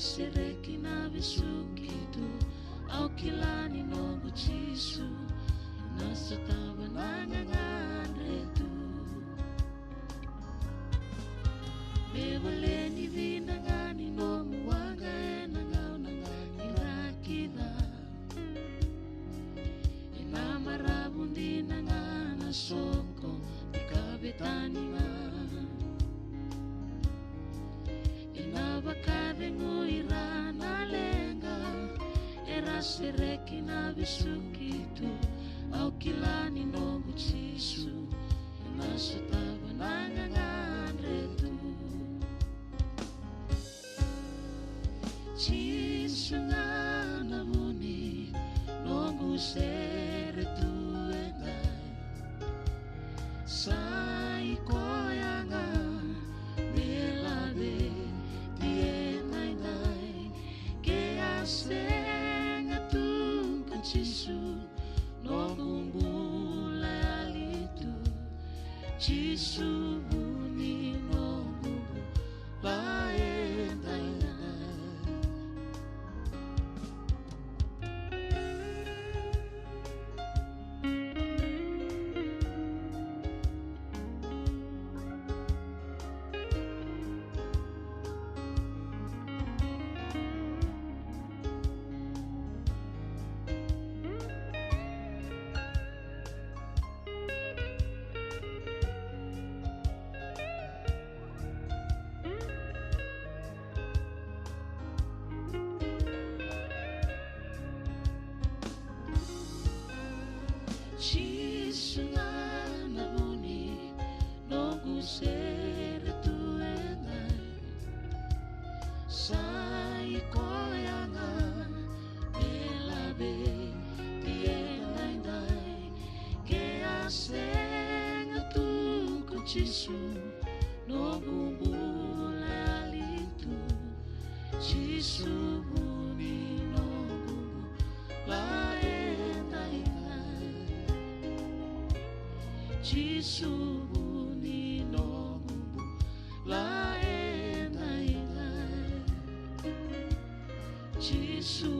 sereki na visukitu au kilani nongo chisu nasa tawa nanganganretu bewaleni vinangani nomu wanga enangau nangani rakida inamarabundi nangana soko ikabetaniga inabakadenguirana lenga era sereki na visukitu au kilani nongo chisu nasa tawa nanganganretu chisu ngana muni nongo seretu engai sai koyanga melade dienai nai ke asenga tu chisu nongo mbula alitu chisu muni nongo laendai Chisungana muni nongo seretu engai sai koyanga melabe dienai nai ke asenga tu chisu nongo mbula alitu chisu muni nongo laendai chisu muni nongo laendai chisu